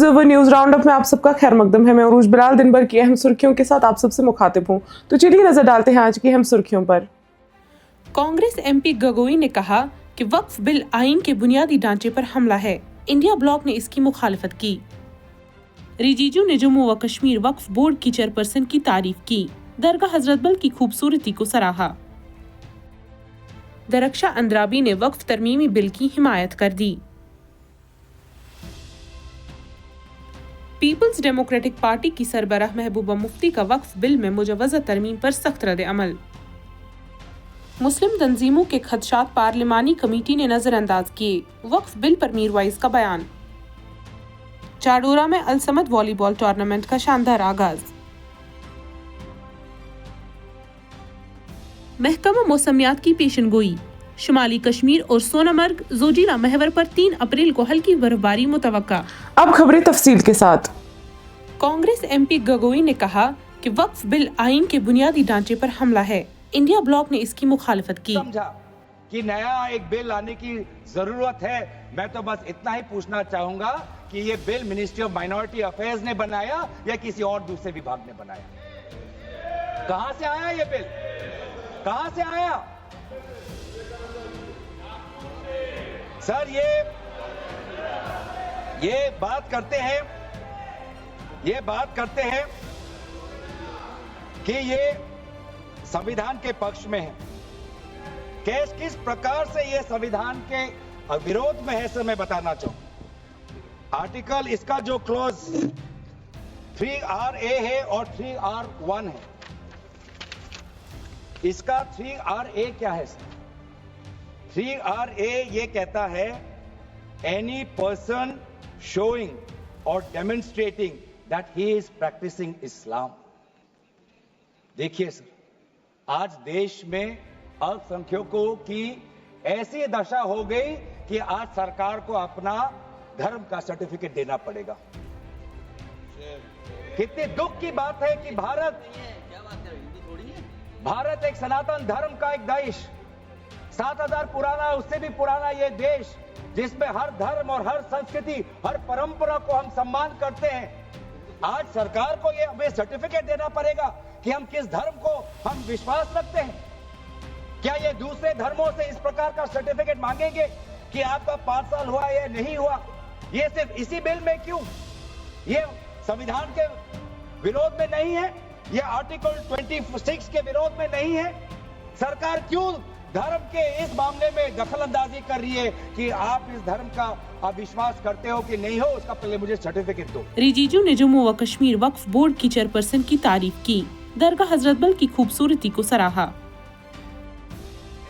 Observer news round up में आप सबका खैर मकदम है। मैं उरूज बिलाल दिन भर की अहम सुर्खियों के साथ आप सबसे मुखातिब हूँ। तो चलिए नजर डालते हैं आज की अहम सुर्खियों पर। कांग्रेस एमपी गगोई ने कहा कि वक्फ बिल आइन के बुनियादी ढांचे पर हमला है। इंडिया ब्लॉक ने इसकी मुखालिफत की। रिजिजू ने जम्मू व कश्मीर वक्फ बोर्ड की चेयरपर्सन की तारीफ की। दरगाह हजरत बल की खूबसूरती को सराहा। दरक्षा अंद्राबी ने वक्फ तरमीमी बिल की हिमायत कर दी। पीपल्स डेमोक्रेटिक पार्टी की सरबराह महबूबा मुफ्ती का वक्फ बिल में मुजवजा तरमीम पर सख्त रद्द अमल। मुस्लिम तंजीमों के खदशात पार्लिमानी कमेटी ने नजरअंदाज किए। वक्फ बिल पर मीरवाइज का बयान। चाडोरा में अल समद वॉलीबॉल टूर्नामेंट का शानदार आगाज। महकमा मौसमियात की पेशनगोई। शुमाली कश्मीर और सोनमर्ग जोजिला महवर पर 3 अप्रैल को हल्की बर्फबारी मुतवक्का। अब खबरें तफसील के साथ। कांग्रेस एमपी गगोई ने कहा कि वक्फ बिल आइन के बुनियादी ढांचे पर हमला है। इंडिया ब्लॉक ने इसकी मुखालिफत की। समझा कि नया एक बिल लाने की जरूरत है। मैं तो बस इतना ही पूछना चाहूंगा कि ये bill ministry of minority affairs ने बनाया या किसी और दूसरे विभाग ने बनाया? कहां से आया ये बिल? कहां से आया? सर ये बात करते हैं कि ये संविधान के पक्ष में है। किस प्रकार से ये संविधान के विरोध में है सर मैं बताना चाहूं। आर्टिकल इसका जो क्लॉज 3RA है और 3R1 है। इसका 3RA क्या है सर? 3RA ये कहता है एनी पर्सन शोइंग और demonstrating that he is practising Islam. देखिए सर, आज देश में अल्पसंख्यकों की ऐसी दशा हो गई कि आज सरकार को अपना धर्म का सर्टिफिकेट देना पड़ेगा। कितनी दुख की बात है कि भारत एक सनातन धर्म का एक देश, 7000 पुराना, उससे भी पुराना ये देश, जिसमें हर धर्म और हर संस्कृति, हर परंपरा को हम सम्मान करते हैं। आज सरकार को ये हमें सर्टिफिकेट देना पड़ेगा कि हम किस धर्म को हम विश्वास रखते हैं। क्या ये दूसरे धर्मों से इस प्रकार का सर्टिफिकेट मांगेंगे कि आपका 5 साल हुआ या नहीं हुआ? ये सिर्फ इसी बिल में क्यों? ये संविधान के विरोध में नहीं है? ये आर्टिकल 26 के विरोध में नहीं है? सरकार क्यों धर्म के इस मामले में दखल अंदाजी कर रही है कि आप इस धर्म का आप विश्वास करते हो कि नहीं हो, उसका पहले मुझे सर्टिफिकेट दो। रिजिजू ने जम्मू व कश्मीर वक्फ बोर्ड की चेयरपर्सन की तारीफ की। दरगाह हजरत बल की खूबसूरती को सराहा।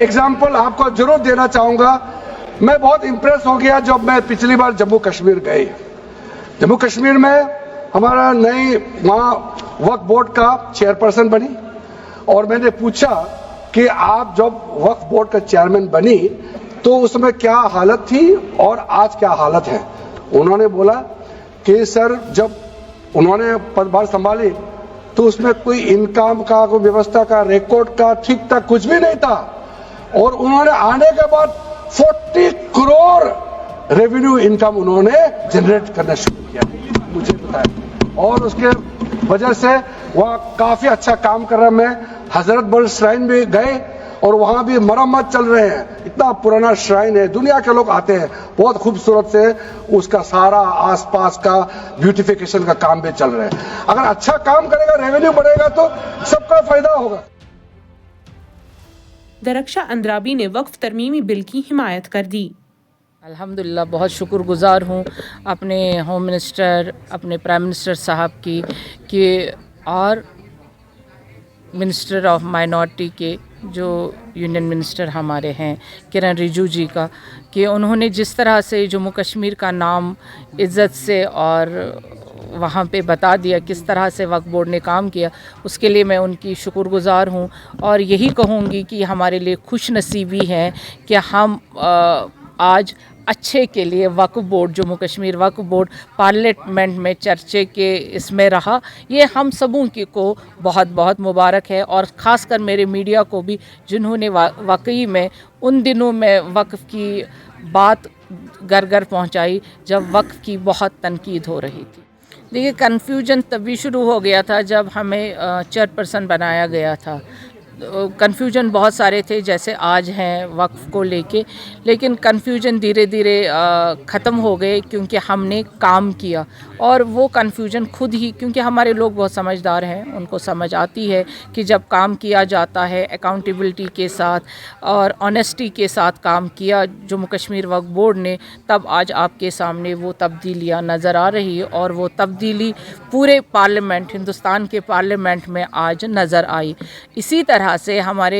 एग्जाम्पल आपको जरूर देना चाहूंगा। मैं बहुत इंप्रेस हो गया जब मैं पिछली बार जम्मू कश्मीर गई। जम्मू कश्मीर में हमारा नई वहाँ वक्फ बोर्ड का चेयरपर्सन बनी और मैंने पूछा कि आप जब वक्फ बोर्ड का चेयरमैन बनी तो उसमें क्या हालत थी और आज क्या हालत है। उन्होंने बोला कि सर जब उन्होंने पदभार संभाली तो उसमें कोई इनकम का, कोई व्यवस्था का, रिकॉर्ड का ठीक ठाक कुछ भी नहीं था और उन्होंने आने के बाद 40 करोड़ रेवेन्यू इनकम उन्होंने जनरेट करना शुरू किया, मुझे बताया। और उसके वजह से वह काफी अच्छा काम कर रहा है। मैं हजरत बल श्राइन भी गए और वहां भी मरम्मत चल रहे हैं। इतना पुराना श्राइन है, दुनिया के लोग आते हैं, बहुत खूबसूरत से उसका सारा आसपास का ब्यूटिफिकेशन का काम भी चल रहा है। अगर अच्छा काम करेगा, रेवेन्यू बढ़ेगा तो सबका फायदा होगा। दरक्षा अंद्राबी ने वक्फ तरमीमी बिल की हिमायत कर दी। अल्हम्दुलिल्लाह बहुत शुक्रगुज़ार हूँ अपने होम मिनिस्टर, अपने प्राइम मिनिस्टर साहब की और मिनिस्टर ऑफ माइनॉरिटी के जो यूनियन मिनिस्टर हमारे हैं किरण रिजिजू जी का, कि उन्होंने जिस तरह से जम्मू कश्मीर का नाम इज़्ज़त से और वहाँ पे बता दिया किस तरह से वक्फ बोर्ड ने काम किया, उसके लिए मैं उनकी शुक्रगुज़ार हूँ। और यही कहूँगी कि हमारे लिए खुश नसीबी है कि हम आज अच्छे के लिए वक्फ बोर्ड, जम्मू कश्मीर वक्फ बोर्ड पार्लियामेंट में चर्चे के इसमें रहा। ये हम सबों की को बहुत बहुत मुबारक है और ख़ासकर मेरे मीडिया को भी, जिन्होंने वाकई में उन दिनों में वक्फ की बात घर घर पहुंचाई जब वक्फ की बहुत तनकीद हो रही थी। देखिए, कन्फ्यूजन तभी शुरू हो गया था जब हमें चेयरपर्सन बनाया गया था। कन्फ्यूजन बहुत सारे थे जैसे आज हैं वक्फ को लेके, लेकिन कन्फ्यूजन धीरे धीरे ख़त्म हो गए क्योंकि हमने काम किया। और वो कन्फ्यूजन खुद ही, क्योंकि हमारे लोग बहुत समझदार हैं, उनको समझ आती है कि जब काम किया जाता है अकाउंटेबिलिटी के साथ और ऑनेस्टी के साथ काम किया जम्मू कश्मीर वक्फ बोर्ड ने, तब आज आपके सामने वो तब्दीलियाँ नज़र आ रही है। और वो तब्दीली पूरे पार्लियामेंट, हिंदुस्तान के पार्लियामेंट में आज नज़र आई। इसी तरह से हमारे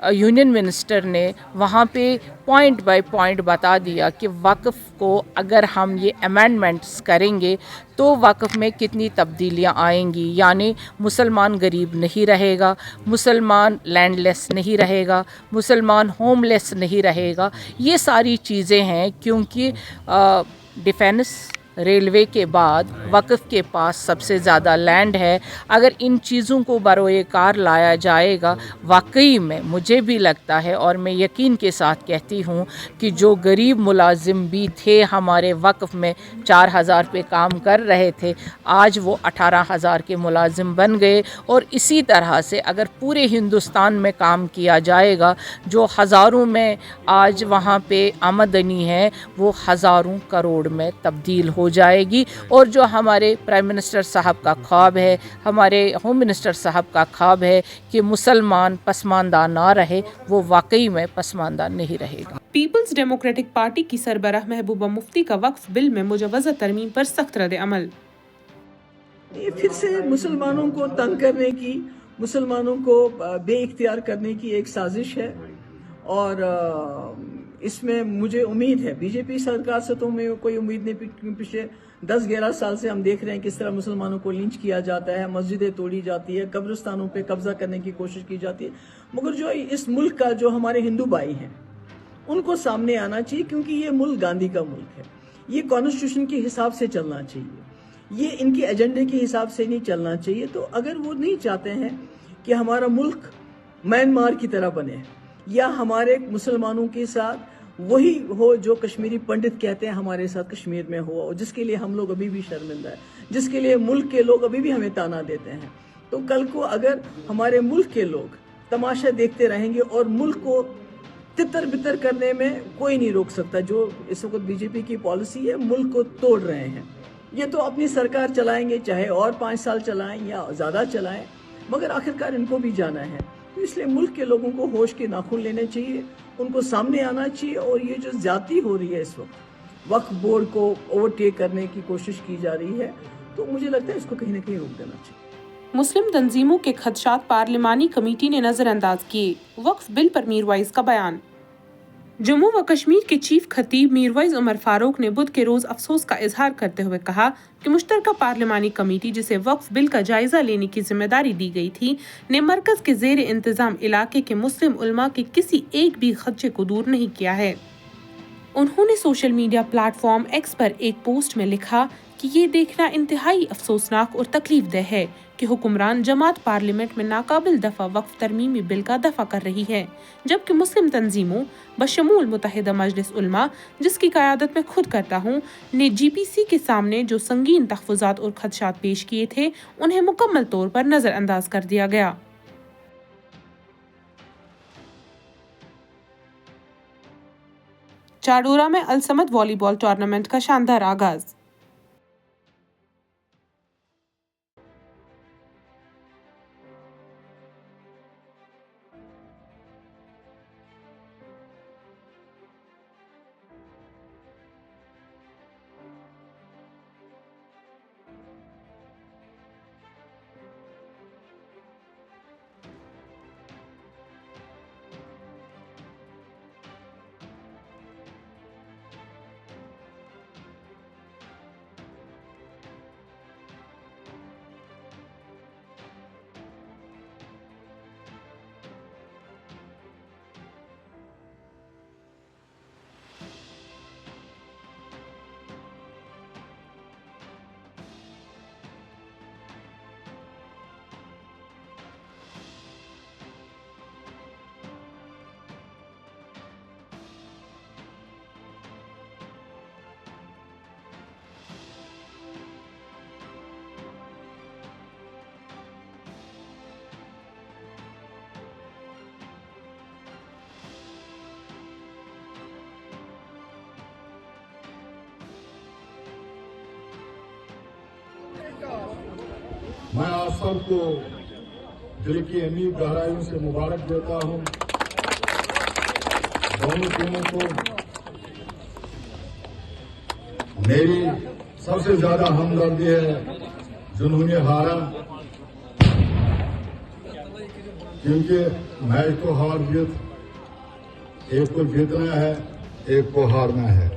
यूनियन मिनिस्टर ने वहाँ पे पॉइंट बाय पॉइंट बता दिया कि वक्फ को अगर हम ये अमेंडमेंट्स करेंगे तो वक्फ में कितनी तब्दीलियाँ आएंगी। यानी मुसलमान गरीब नहीं रहेगा, मुसलमान लैंडलेस नहीं रहेगा, मुसलमान होमलेस नहीं रहेगा। ये सारी चीज़ें हैं क्योंकि डिफेंस रेलवे के बाद वक्फ के पास सबसे ज़्यादा लैंड है। अगर इन चीज़ों को बरोए कार लाया जाएगा, वाकई में मुझे भी लगता है और मैं यकीन के साथ कहती हूँ कि जो गरीब मुलाजिम भी थे हमारे वक्फ में 4,000 पे काम कर रहे थे, आज वो 18,000 के मुलाजिम बन गए। और इसी तरह से अगर पूरे हिंदुस्तान में काम किया जाएगा, जो हज़ारों में आज वहाँ पे आमदनी है वो हज़ारों करोड़ में तब्दील हो जाएगी। और जो हमारे प्राइम मिनिस्टर साहब का ख्वाब है, हमारे होम मिनिस्टर साहब का ख्वाब है कि मुसलमान पसमानदा ना रहे, वो वाकई में पसमानदा नहीं रहेगा। पीपल्स डेमोक्रेटिक पार्टी की सरबराह महबूबा मुफ्ती का वक्फ बिल में मुजवज़ा तरमीम पर सख्त रद्द अमल। ये फिर से मुसलमानों को तंग करने की, मुसलमानों को बेइख्तियार करने की एक साजिश है। और इसमें मुझे उम्मीद है, बीजेपी सरकार से तो मैं कोई उम्मीद नहीं। पिछले 10-11 साल से हम देख रहे हैं किस तरह मुसलमानों को लिंच किया जाता है, मस्जिदें तोड़ी जाती है, कब्रिस्तानों पे कब्जा करने की कोशिश की जाती है। मगर जो इस मुल्क का, जो हमारे हिंदू भाई हैं, उनको सामने आना चाहिए, क्योंकि ये मुल्क गांधी का मुल्क है। ये कॉन्स्टिट्यूशन के हिसाब से चलना चाहिए, ये इनके एजेंडे के हिसाब से नहीं चलना चाहिए। तो अगर वो नहीं चाहते हैं कि हमारा मुल्क म्यांमार की तरह बने, या हमारे मुसलमानों के साथ वही हो जो कश्मीरी पंडित कहते हैं हमारे साथ कश्मीर में हुआ, और जिसके लिए हम लोग अभी भी शर्मिंदा है, जिसके लिए मुल्क के लोग अभी भी हमें ताना देते हैं, तो कल को अगर हमारे मुल्क के लोग तमाशा देखते रहेंगे और मुल्क को तितर बितर करने में कोई नहीं रोक सकता। जो इस वक्त बीजेपी की पॉलिसी है, मुल्क को तोड़ रहे हैं। ये तो अपनी सरकार चलाएंगे, चाहे और 5 साल चलाएं या ज़्यादा चलाएं, मगर आखिरकार इनको भी जाना है। तो इसलिए मुल्क के लोगों को होश के नाखून लेने चाहिए, उनको सामने आना चाहिए। और ये जो ज्यादती हो रही है इस वक्त, वक्फ बोर्ड को ओवरटेक करने की कोशिश की जा रही है, तो मुझे लगता है इसको कहीं ना कहीं रोक देना चाहिए। मुस्लिम तंजीमों के खदशात पार्लिमानी कमेटी ने नजरअंदाज किए, वक्फ बिल पर मीरवाइज का बयान। जम्मू व कश्मीर के चीफ खतीब मीरवाइज उमर फारूक ने बुध के रोज अफसोस का इजहार करते हुए कहा कि मुश्तरका पार्लिमानी कमेटी, जिसे वक्फ बिल का जायजा लेने की जिम्मेदारी दी गई थी, ने मरकज के जेर इंतजाम इलाके के मुस्लिम उलमा के किसी एक भी खदशे को दूर नहीं किया है। उन्होंने सोशल मीडिया प्लेटफॉर्म एक्स पर एक पोस्ट में लिखा कि ये देखना इंतहाई अफसोसनाक और तकलीफदेह है कि हुक्मरान जमात पार्लियामेंट में नाकाबिल दफा वक्फ तरमीमी बिल का दफा कर रही है, जबकि मुस्लिम तंजीमों बशमूल मुत्तहिदा मजलिस उलमा, जिसकी क़यादत मैं खुद करता हूँ, ने जीपीसी के सामने जो संगीन तहफ़्फ़ुज़ात और खदशात पेश किए थे, उन्हें मुकम्मल तौर पर नज़रअंदाज कर दिया गया। चाडोरा में अलसमद वॉलीबॉल टूर्नामेंट का शानदार आगाज। मैं आप सबको दिल की अमीर गहराइयों से मुबारक देता हूं। दोनों टीमों को मेरी सबसे ज्यादा हमदर्दी है जिन्होंने हारा, क्योंकि मैच को हार जीत एक को जीतना है, एक को हारना है।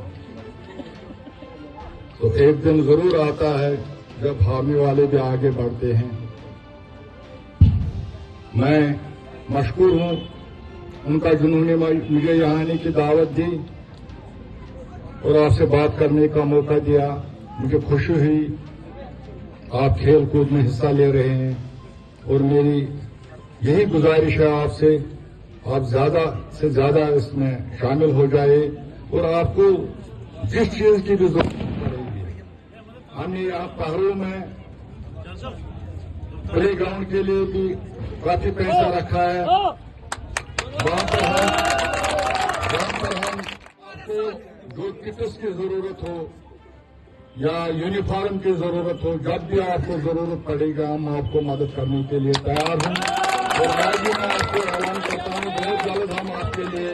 तो एक दिन जरूर आता है जब हारने वाले भी आगे बढ़ते हैं। मैं मशकूर हूं उनका जिन्होंने मुझे यहाँ आने की दावत दी और आपसे बात करने का मौका दिया। मुझे खुशी हुई आप खेल कूद में हिस्सा ले रहे हैं और मेरी यही गुजारिश है आपसे, आप ज्यादा से ज्यादा इसमें शामिल हो जाए और आपको जिस चीज की भी जरूरत पड़ेगी, हमने यहाँ पहाड़ों में प्ले ग्राउंड के लिए भी काफी पैसा रखा है। वहां पर हम आपको जो किट्स की जरूरत हो या यूनिफॉर्म की जरूरत हो, जब भी आपको जरूरत पड़ेगा हम आपको मदद करने के लिए तैयार हैं। और आज भी मैं आपको ऐलान करता हूं बहुत जल्द हम आपके लिए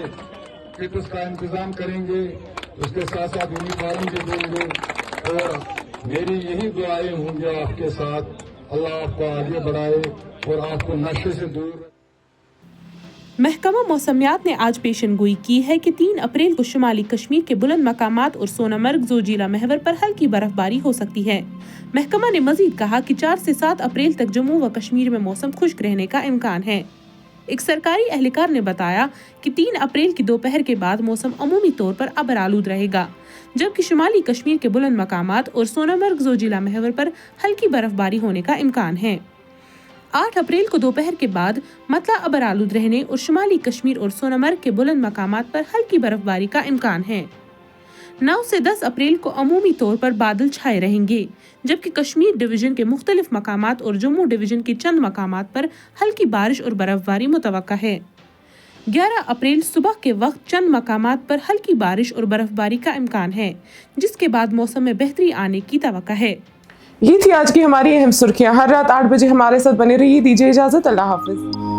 किट्स का इंतजाम करेंगे, उसके साथ साथ यूनिफॉर्म भी देंगे और मेरी यही दुआएं होंगी आपके साथ। अल्लाह आपको आगे बढ़ाए और आपको नशे से दूर। महकमा मौसमियात ने आज पेशनगोई की है कि 3 अप्रैल को शुमाली कश्मीर के बुलंद मकामात और सोनामर्ग जोजिला महवर पर हल्की बर्फबारी हो सकती है। महकमा ने मजीद कहा कि 4 से 7 अप्रैल तक जम्मू व कश्मीर में मौसम खुश्क रहने का इम्कान है। एक सरकारी एहलकार ने बताया कि 3 अप्रैल की दोपहर के बाद मौसम अमूमी तौर पर अबर आलूद रहेगा, जबकि शुमाली कश्मीर के बुलंद मकामात और सोनामर्ग जोजिला महवर पर हल्की बर्फबारी होने का इम्कान है। 8 अप्रैल को दोपहर के बाद मतला अबर आलूद रहने और शुमाली कश्मीर और सोनामर्ग के बुलंद मकामात पर हल्की बर्फबारी का इम्कान है। 9 से 10 अप्रैल को अमूमी तौर पर बादल छाए रहेंगे, जबकि कश्मीर डिवीजन के मुख्तलिफ मकामात और जम्मू डिवीजन के चंद मकामात पर हल्की बारिश और बर्फबारी मुतवक्का है। 11 अप्रैल सुबह के वक्त चंद मकामात पर हल्की बारिश और बर्फबारी का इम्कान है, जिसके बाद मौसम में बेहतरी आने की तवक्का है। ये थी आज की हमारी अहम सुर्खियां। हर रात 8 बजे हमारे साथ बने रहिए। दीजिए इजाजत। अल्लाह हाफिज।